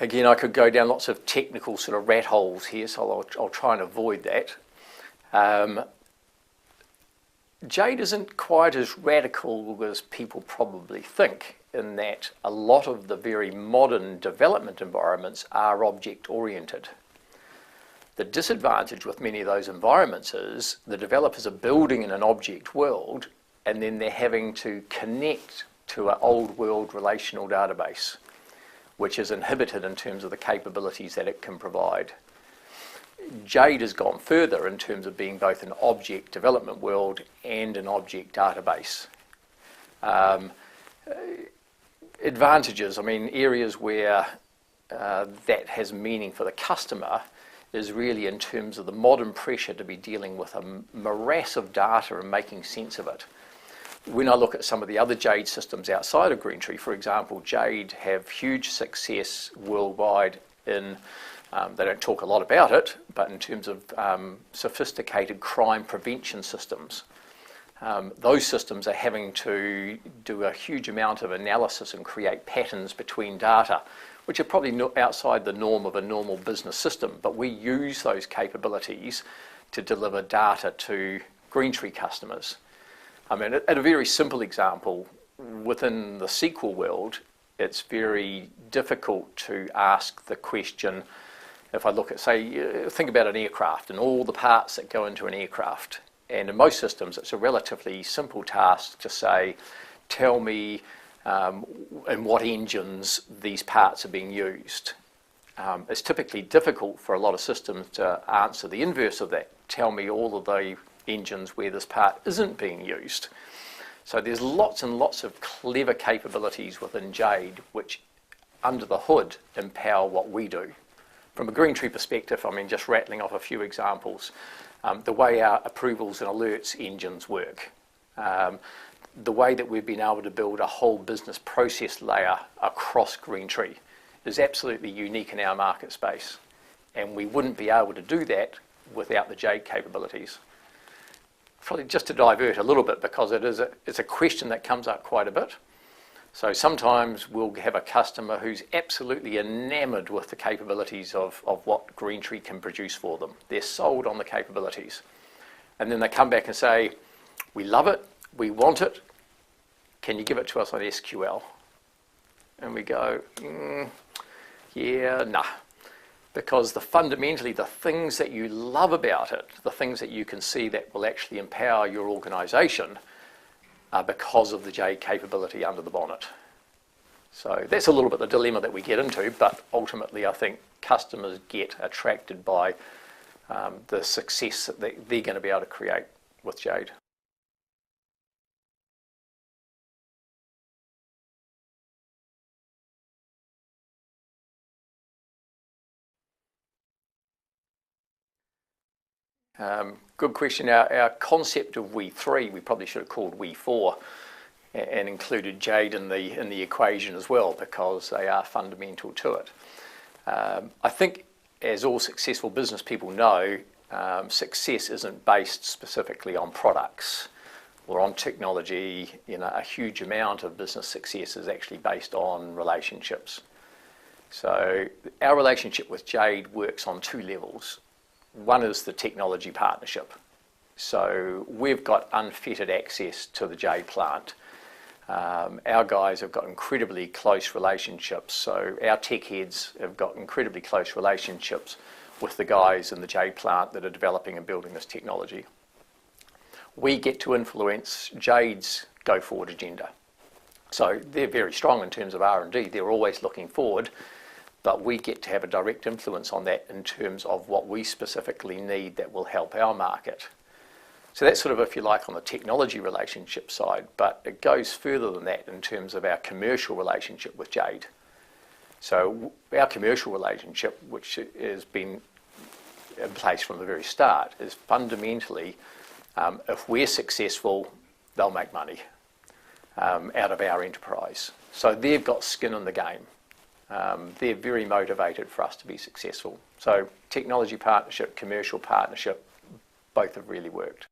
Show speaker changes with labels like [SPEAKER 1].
[SPEAKER 1] Again, I could go down lots of technical sort of rat holes here, so I'll try and avoid that. Jade isn't quite as radical as people probably think, in that a lot of the very modern development environments are object-oriented. The disadvantage with many of those environments is the developers are building in an object world, and then they're having to connect to an old world relational database, which is inhibited in terms of the capabilities that it can provide. Jade has gone further in terms of being both an object development world and an object database. Advantages, I mean, areas where that has meaning for the customer is really in terms of the modern pressure to be dealing with a morass of data and making sense of it. When I look at some of the other Jade systems outside of Greentree, for example, Jade have huge success worldwide in, they don't talk a lot about it, but in terms of sophisticated crime prevention systems. Those systems are having to do a huge amount of analysis and create patterns between data, which are probably outside the norm of a normal business system, but we use those capabilities to deliver data to Greentree customers. I mean, at a very simple example, within the SQL world, it's very difficult to ask the question, if I look at, say, think about an aircraft and all the parts that go into an aircraft. And in most systems, it's a relatively simple task to say, tell me in what engines these parts are being used. It's typically difficult for a lot of systems to answer the inverse of that. Tell me all of the engines where this part isn't being used. So there's lots and lots of clever capabilities within Jade which, under the hood, empower what we do. From a Greentree perspective, I mean, just rattling off a few examples, the way our approvals and alerts engines work, the way that we've been able to build a whole business process layer across Greentree is absolutely unique in our market space. And we wouldn't be able to do that without the Jade capabilities. Probably just to divert a little bit, because it's a question that comes up quite a bit. So sometimes we'll have a customer who's absolutely enamored with the capabilities of what Greentree can produce for them. They're sold on the capabilities. And then they come back and say, we love it, we want it, can you give it to us on SQL? And we go, yeah, nah. Because fundamentally the things that you love about it, the things that you can see that will actually empower your organisation are because of the Jade capability under the bonnet. So that's a little bit the dilemma that we get into, but ultimately I think customers get attracted by the success that they're going to be able to create with Jade. Good question. Our concept of We3, we probably should have called We4 and included Jade in the equation as well, because they are fundamental to it. I think, as all successful business people know, success isn't based specifically on products or on technology. You know, a huge amount of business success is actually based on relationships. So our relationship with Jade works on two levels. One is the technology partnership. So we've got unfettered access to the Jade plant. Our guys have got incredibly close relationships. So our tech heads have got incredibly close relationships with the guys in the Jade plant that are developing and building this technology. We get to influence Jade's go forward agenda. So they're very strong in terms of R&D. They're always looking forward. But we get to have a direct influence on that in terms of what we specifically need that will help our market. So that's sort of, if you like, on the technology relationship side, but it goes further than that in terms of our commercial relationship with Jade. So our commercial relationship, which has been in place from the very start, is fundamentally, if we're successful, they'll make money out of our enterprise. So they've got skin in the game. They're very motivated for us to be successful. So technology partnership, commercial partnership, both have really worked.